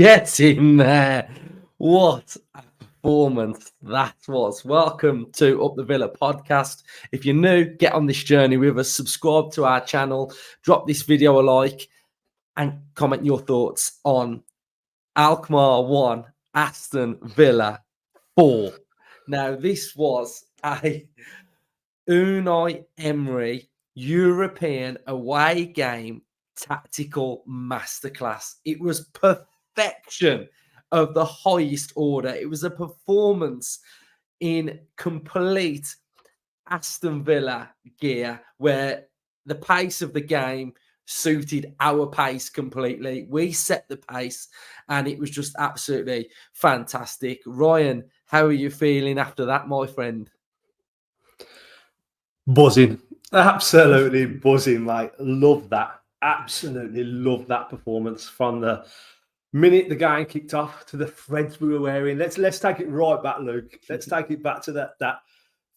Get in there. What a performance that was. Welcome to Up the Villa podcast. If you're new, get on this journey with us, subscribe to our channel, drop this video a like, and comment your thoughts on Alkmaar 1, Aston Villa 4. Now, this was a Unai Emery European away game tactical masterclass. It was perfection of the highest order. It was a performance in complete Aston Villa gear where the pace of the game suited our pace completely. We set the pace and it was just absolutely fantastic. Ryan, how are you feeling after that, my friend? Buzzing. Absolutely buzzing, mate. Love that. Absolutely love that performance from the minute the game kicked off to the threads we were wearing. Let's take it right back, Luke. Let's take it back to that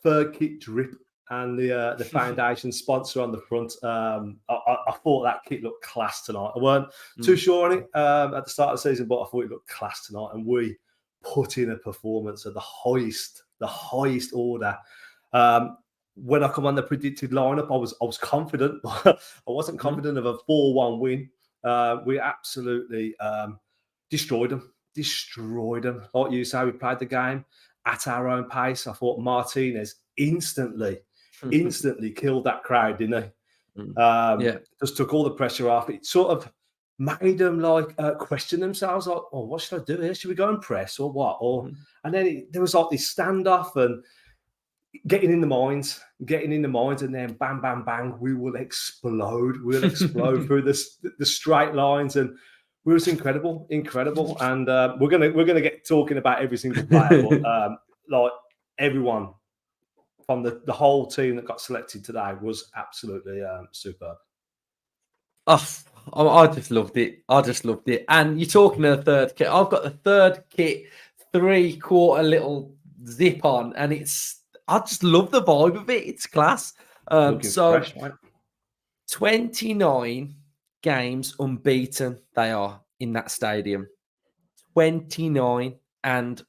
third kit drip and the foundation sponsor on the front. I thought that kit looked class tonight. I weren't too sure on it at the start of the season, but I thought it looked class tonight. And we put in a performance of the highest order. When I come on the predicted lineup, I was confident. I wasn't confident of a 4-1 win. We absolutely destroyed them. Like you say, we played the game at our own pace. I thought Martinez instantly killed that crowd, didn't he? Just took all the pressure off. It sort of made them question themselves, like, oh, what should I do here? Should we go and press or what? And then there was like this standoff and getting in the minds, and then bang, bang, bang, we will explode. We'll explode through the straight lines, and it was incredible. And we're gonna get talking about every single player, but like everyone from the whole team that got selected today was absolutely superb. Oh, I just loved it. And you're talking of the third kit. I've got the third kit, 3/4 little zip on, and I just love the vibe of it. It's class. So fresh, right? 29 games unbeaten they are in that stadium. 29, and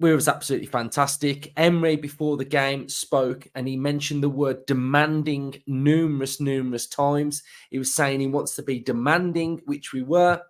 we was absolutely fantastic. Emery before the game spoke and he mentioned the word demanding numerous times. He was saying he wants to be demanding, which we were.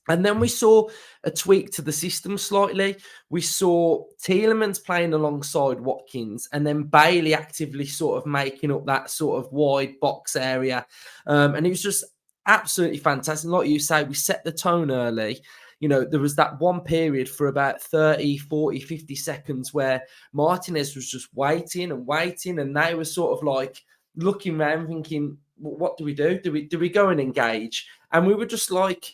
And then we saw a tweak to the system slightly. We saw Tielemans playing alongside Watkins and then Bailey actively sort of making up that sort of wide box area. And it was just absolutely fantastic. Like you say, we set the tone early. You know, there was that one period for about 30, 40, 50 seconds where Martinez was just waiting, and they were sort of like looking around thinking, well, what do we do? Do we go and engage? And we were just like,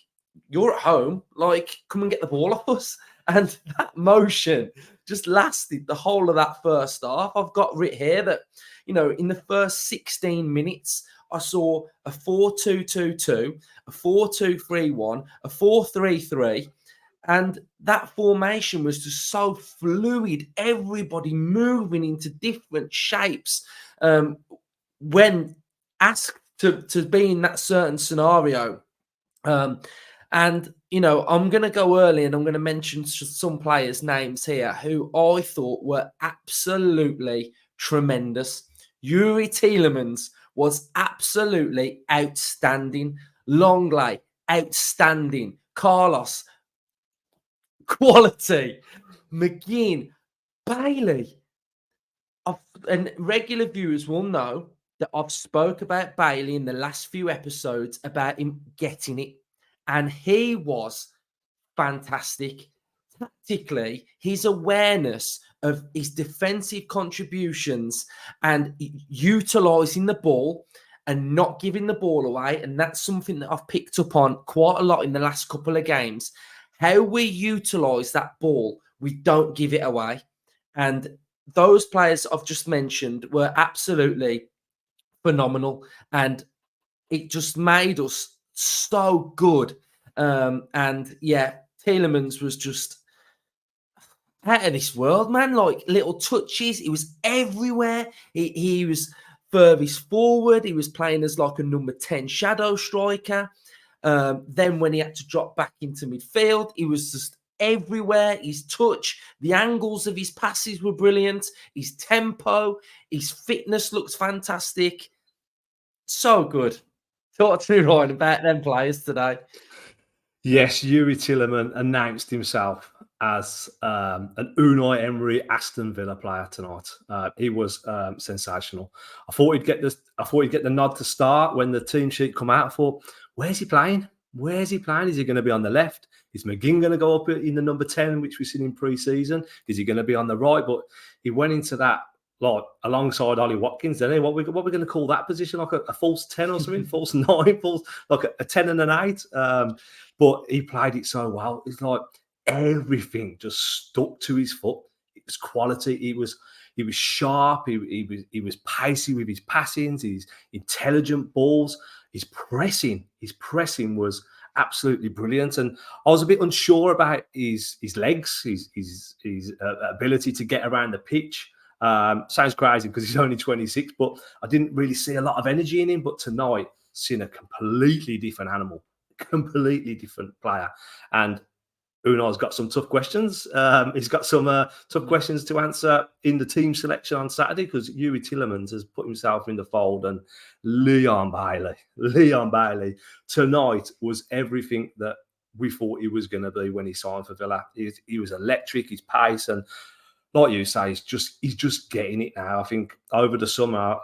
you're at home, like, come and get the ball off us. And that motion just lasted the whole of that first half. I've got writ here that, you know, in the first 16 minutes, I saw a 4-2-2-2, a 4-2-3-1, a 4-3-3. And that formation was just so fluid, everybody moving into different shapes. When asked to be in that certain scenario, and, you know, I'm going to go early and I'm going to mention some players' names here who I thought were absolutely tremendous. Youri Tielemans was absolutely outstanding. Longley, outstanding. Carlos, quality. McGinn, Bailey. And regular viewers will know that I've spoke about Bailey in the last few episodes about him getting it. And he was fantastic. Tactically, his awareness of his defensive contributions and utilising the ball and not giving the ball away. And that's something that I've picked up on quite a lot in the last couple of games. How we utilise that ball, we don't give it away. And those players I've just mentioned were absolutely phenomenal. And it just made us so good. And yeah, Tielemans was just out of this world, man. Like little touches, he was everywhere. He was furthest forward. He was playing as like a number 10 shadow striker. Then when he had to drop back into midfield, he was just everywhere. His touch, the angles of his passes were brilliant. His tempo, his fitness looks fantastic. So good. Talk to me, Ryan, about them players today. Yes, Yuri Tielemans announced himself as an Unai Emery Aston Villa player tonight. He was sensational. I thought he'd get the nod to start when the team sheet come out. I thought, where's he playing? Where's he playing? Is he going to be on the left? Is McGinn going to go up in the number 10, which we've seen in pre-season? Is he going to be on the right? But he went into that like alongside Ollie Watkins. Then what we going to call that position? Like a false 10 or something, false 9, false like a 10 and an 8. But he played it so well. It's like everything just stuck to his foot. It was quality. He was sharp. He was pacey with his passings. His intelligent balls. His pressing was absolutely brilliant. And I was a bit unsure about his legs, his ability to get around the pitch. Sounds crazy because he's only 26, but I didn't really see a lot of energy in him. But tonight, seen a completely different animal, completely different player. And Unai's got some tough questions. He's got some tough questions to answer in the team selection on Saturday because Yuri Tielemans has put himself in the fold, and Leon Bailey tonight was everything that we thought he was going to be when he signed for Villa. He was electric, his pace, and like you say, he's just getting it now. I think over the summer,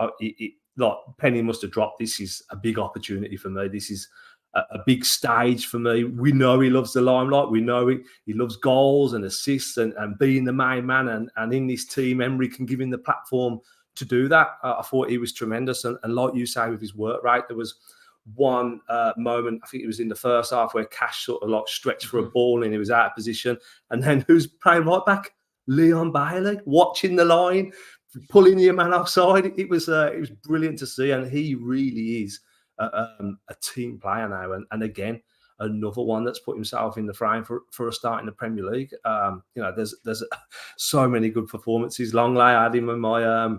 like penny must have dropped. This is a big opportunity for me. This is a big stage for me. We know he loves the limelight. We know he loves goals and assists and being the main man. And in this team, Emery can give him the platform to do that. I thought he was tremendous. And like you say, with his work rate, there was one moment, I think it was in the first half, where Cash sort of like stretched for a ball and he was out of position. And then who's playing right back? Leon Bailey, watching the line, pulling your man offside. It was brilliant to see. And he really is a team player now, and again, another one that's put himself in the frame for a start in the Premier League. There's so many good performances. Longley, I had him in my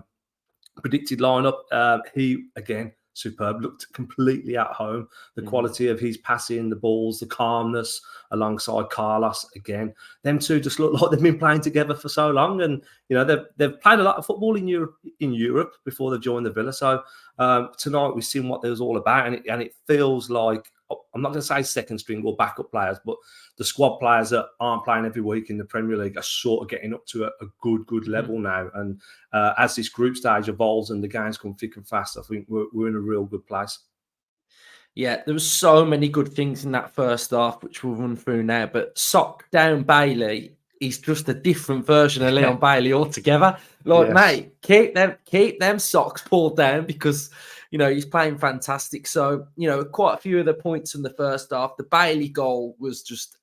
predicted lineup. He again superb, looked completely at home. The quality of his passing, the balls, the calmness alongside Carlos again. Them two just look like they've been playing together for so long, and they've played a lot of football in Europe before they joined the Villa. So tonight we've seen what it was all about, and it feels like, I'm not going to say second string or backup players, but the squad players that aren't playing every week in the Premier League are sort of getting up to a good level now. And as this group stage evolves and the games come thick and fast, I think we're in a real good place. Yeah, there was so many good things in that first half, which we'll run through now. But sock down Bailey is just a different version of Leon Bailey altogether. Like, mate, keep them socks pulled down because he's playing fantastic. So, quite a few of the points in the first half. The Bailey goal was just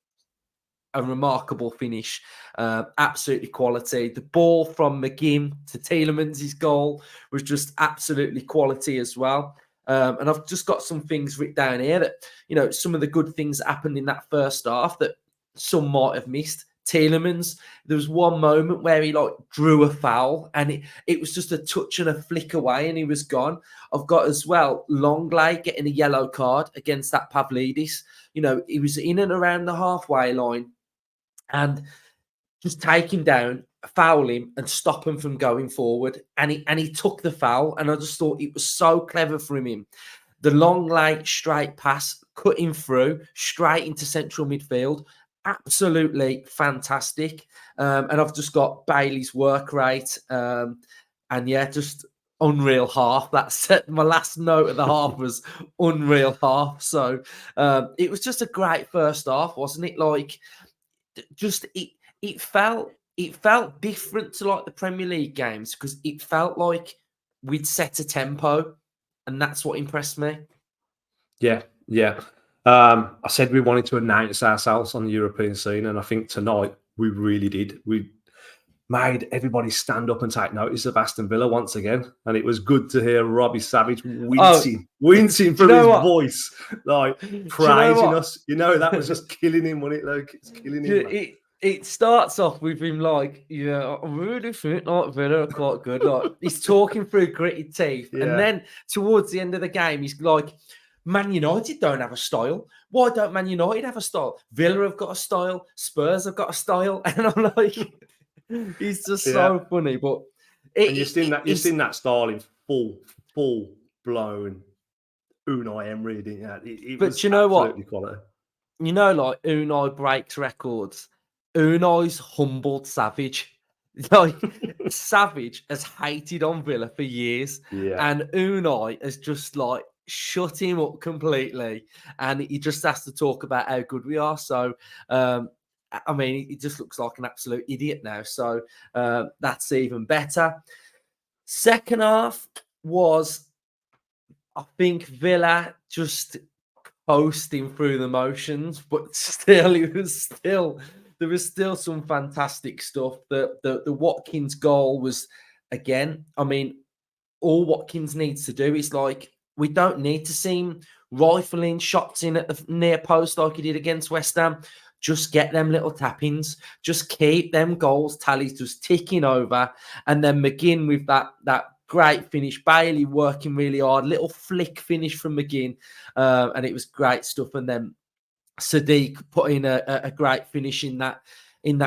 a remarkable finish. Absolutely quality. The ball from McGinn to Tielemans' goal was just absolutely quality as well. And I've just got some things written down here that, some of the good things that happened in that first half that some might have missed. Tielemans, there was one moment where he drew a foul and it was just a touch and a flick away and he was gone. I've got as well Longley getting a yellow card against that Pavlidis. He was in and around the halfway line and just take him down, foul him and stop him from going forward. And he took the foul, and I just thought it was so clever from him. The Longley straight pass, cutting through straight into central midfield. Absolutely fantastic. And I've just got Bailey's work rate. Just unreal half. That's my last note of the half was unreal half. So it was just a great first half, wasn't it? It felt different to the Premier League games because it felt like we'd set a tempo, and that's what impressed me. Yeah. I said we wanted to announce ourselves on the European scene, and I think tonight we really did. We made everybody stand up and take notice of Aston Villa once again, and it was good to hear Robbie Savage wincing through his voice, praising us. That was just killing him, wasn't it, Luke? It's killing him. It starts off with him I really think Villa are quite good. He's talking through gritted teeth, and then towards the end of the game, he's like, Man United don't have a style. Why don't Man United have a style? Villa have got a style. Spurs have got a style. And I'm like, he's just Yeah. so funny. But And you've seen that style in full blown Unai Emery, didn't you? It but was you know what? absolutely quality. You know, like Unai breaks records. Unai's humbled Savage. Like Savage has hated on Villa for years, Yeah. and Unai has just like shut him up completely, and he just has to talk about how good we are. So, I mean, he just looks like an absolute idiot now. So that's even better. Second half was, I think, Villa just posting through the motions, but still, there was still some fantastic stuff. The Watkins goal was, again, I mean, all Watkins needs to do is like, we don't need to see him rifling shots in at the near post like he did against West Ham. Just get them little tap-ins. Just keep them goals tallies just ticking over, and then McGinn with that great finish. Bailey working really hard. Little flick finish from McGinn, and it was great stuff. And then Sadiq put in a great finish in that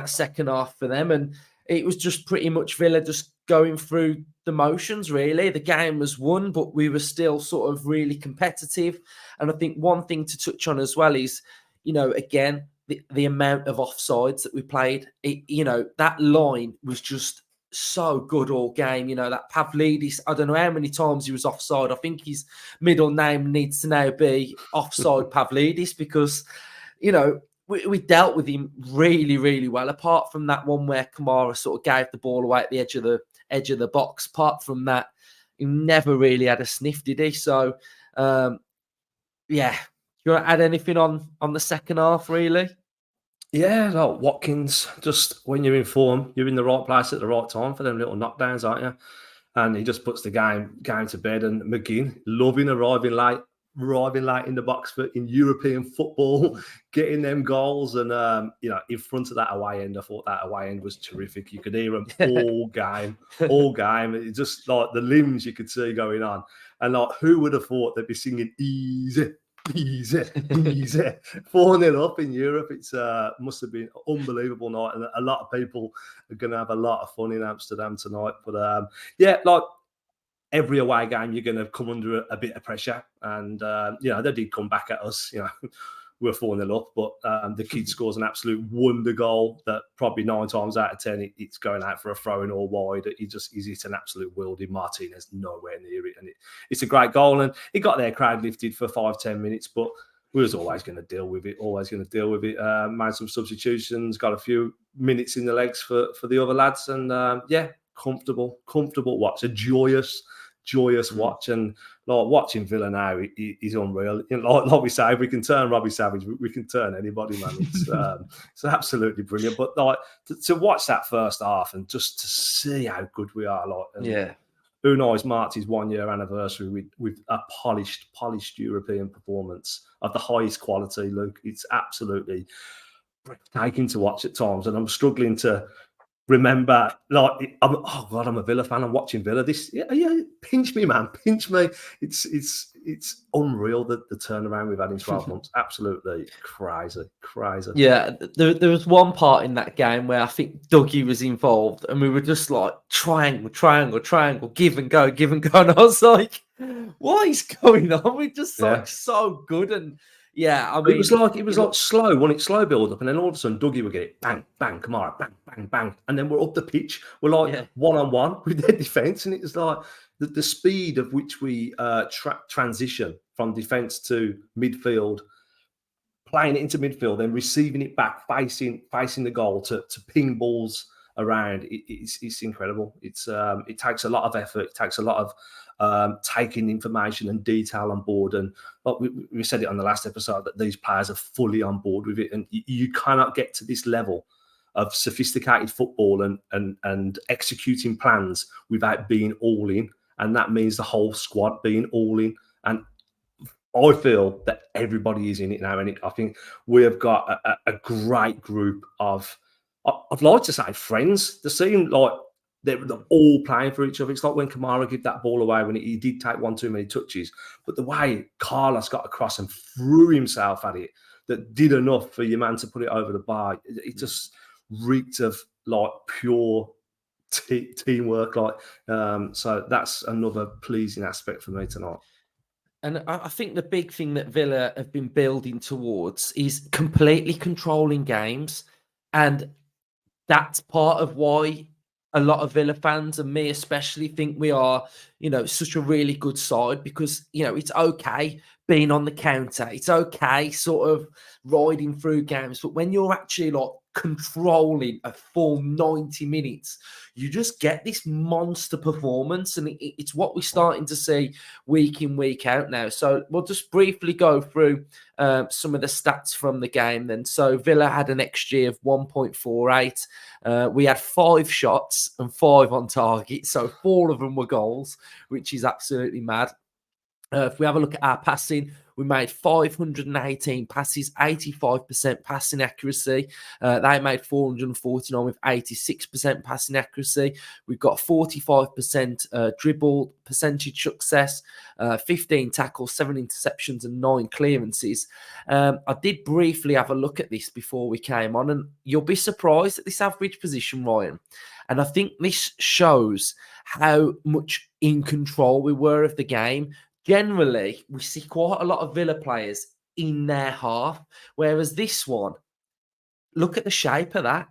second half for them, and it was just pretty much Villa just going through the motions. Really, the game was won, but we were still sort of really competitive. And I think one thing to touch on as well is, again, the amount of offsides that we played. That line was just so good all game. That Pavlidis, I don't know how many times he was offside. I think his middle name needs to now be Offside Pavlidis, because, we dealt with him really, really well. Apart from that one where Kamara sort of gave the ball away at the edge of the box. Apart from that, he never really had a sniff, did he? So, yeah. Do you want to add anything on the second half, really? Yeah, like Watkins, just when you're in form, you're in the right place at the right time for them little knockdowns, aren't you? And he just puts the game to bed. And McGinn, loving arriving late in the box in European football, getting them goals. And, in front of that away end, I thought that away end was terrific. You could hear them all game. It just like the limbs you could see going on. And like, who would have thought they'd be singing easy, 4-0 up in Europe. It's must have been an unbelievable night, and a lot of people are going to have a lot of fun in Amsterdam tonight. But like every away game, you're going to come under a bit of pressure, and they did come back at us. We're 4-0 up, but the kid scores an absolute wonder goal that probably 9 times out of 10 it's going out for a throw-in or wide. He's hit an absolute worldie. Martinez nowhere near it, and it's a great goal. And it got their crowd lifted for 5-10 minutes, but we was always going to deal with it. Made some substitutions, got a few minutes in the legs for the other lads, and comfortable watch, a joyous watch. And like watching Villa now is unreal. Like we say, if we can turn Robbie Savage, we can turn anybody, man. It's absolutely brilliant. But like to watch that first half and just to see how good we are, Unai's marked his 1-year anniversary with a polished European performance of the highest quality, Luke. It's absolutely breathtaking to watch at times, and I'm struggling to remember, I'm a Villa fan. I'm watching Villa. Pinch me, man, pinch me. It's unreal the turnaround we've had in 12 months. Absolutely crazy. Yeah, there was one part in that game where I think Dougie was involved, and we were just like triangle, give and go, and I was like, what is going on? We're just like so good. And yeah, I mean, it was like slow, wasn't it? Slow build up, and then all of a sudden Dougie would get it, bang, bang, Kamara, bang, bang, bang, and then we're up the pitch. We're like one-on-one with their defence, and it was like the speed of which we transition from defence to midfield, playing it into midfield, then receiving it back, facing the goal to ping balls around. It's incredible. It takes a lot of effort. It takes a lot of taking information and detail on board. And we said it on the last episode that these players are fully on board with it, and you cannot get to this level of sophisticated football and executing plans without being all in. And that means the whole squad being all in. And I feel that everybody is in it now, and I think we have got a great group of, I'd like to say friends. They seem like They're all playing for each other. It's like when Kamara gave that ball away when he did take one too many touches. But the way Carlos got across and threw himself at it, that did enough for your man to put it over the bar. It just reeked of like pure teamwork. So that's another pleasing aspect for me tonight. And I think the big thing that Villa have been building towards is completely controlling games. And that's part of why a lot of Villa fans, and me especially, think we are, such a really good side, because, it's okay being on the counter. It's okay sort of riding through games. But when you're actually like controlling a full 90 minutes, you just get this monster performance. And it's what we're starting to see week in, week out now. So we'll just briefly go through some of the stats from the game then. So Villa had an XG of 1.48. We had 5 shots and 5 on target. So 4 of them were goals, which is absolutely mad. If we have a look at our passing, we made 518 passes, 85% passing accuracy. They made 449 with 86% passing accuracy. We've got 45% dribble percentage success, 15 tackles, 7 interceptions, and 9 clearances. I did briefly have a look at this before we came on, and you'll be surprised at this average position, Ryan. And I think this shows how much in control we were of the game. Generally, we see quite a lot of Villa players in their half, whereas this one, look at the shape of that.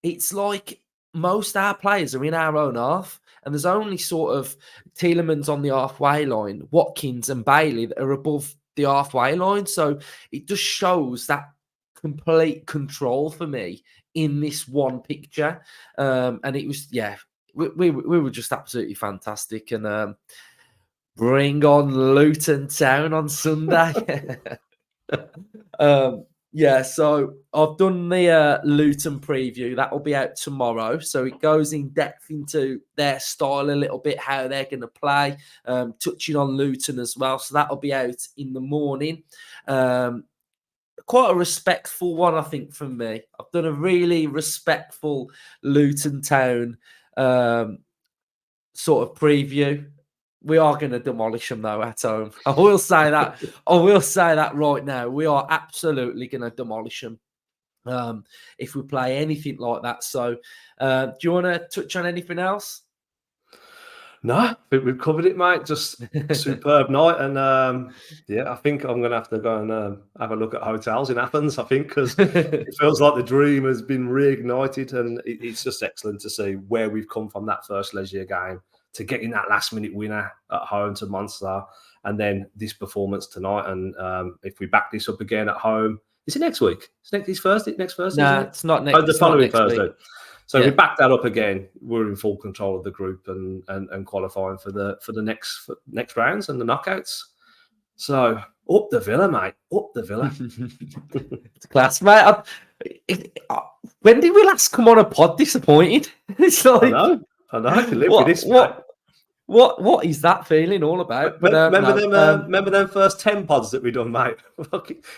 It's like most our players are in our own half, and there's only sort of Tielemans on the halfway line, Watkins and Bailey that are above the halfway line. So it just shows that complete control for me in this one picture. And it was, we were just absolutely fantastic. And bring on Luton Town on Sunday. So I've done the Luton preview. That will be out tomorrow. So it goes in depth into their style a little bit, how they're going to play, touching on Luton as well. So that'll be out in the morning. Quite a respectful one, I think, from me. I've done a really respectful Luton Town sort of preview. We are going to demolish them, though, at home. I will say that. I will say that right now. We are absolutely going to demolish them if we play anything like that. So, do you want to touch on anything else? No, I think we've covered it, mate. Just superb night. And I think I'm going to have to go and have a look at hotels in Athens, I think, because it feels like the dream has been reignited. And it's just excellent to see where we've come from that first Legia game to getting that last-minute winner at home to Monster, and then this performance tonight. And if we back this up again at home, is it next week? It's Thursday? Next Thursday? No, it's not next. The following Thursday. Week. So if we back that up again, we're in full control of the group and qualifying for the next rounds and the knockouts. So up the Villa, mate. Up the Villa. It's class, mate. When did we last come on a pod disappointed? It's like, I know. I can live with this. What is that feeling all about? But remember them first 10 pods that we done, mate,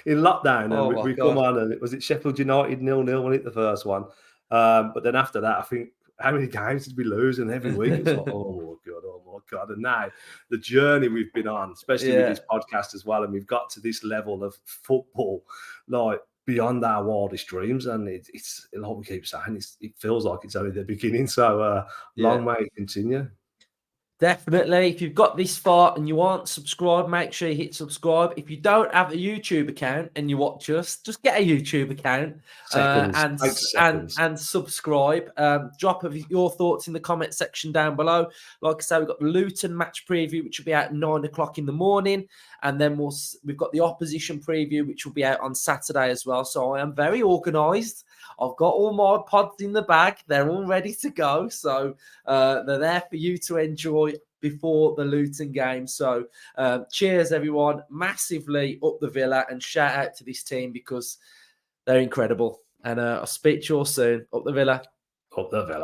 in lockdown, and we come on, and was it Sheffield United 0-0 when it the first one, but then after that, I think how many games did we lose? And every week it's like, oh my god! And now the journey we've been on, especially with this podcast as well, and we've got to this level of football, like beyond our wildest dreams, and it's like we keep saying, it feels like it's only the beginning. So long may it continue. Definitely. If you've got this far and you aren't subscribed, make sure you hit subscribe. If you don't have a YouTube account and you watch us, just get a YouTube account and subscribe. Drop your thoughts in the comment section down below. Like I say, we've got the Luton match preview, which will be out at 9 o'clock in the morning. And then we've got the opposition preview, which will be out on Saturday as well. So I am very organised. I've got all my pods in the bag. They're all ready to go. So they're there for you to enjoy before the Luton game. So cheers, everyone. Massively up the Villa, and shout out to this team because they're incredible. And I'll speak to you all soon. Up the Villa. Up the Villa.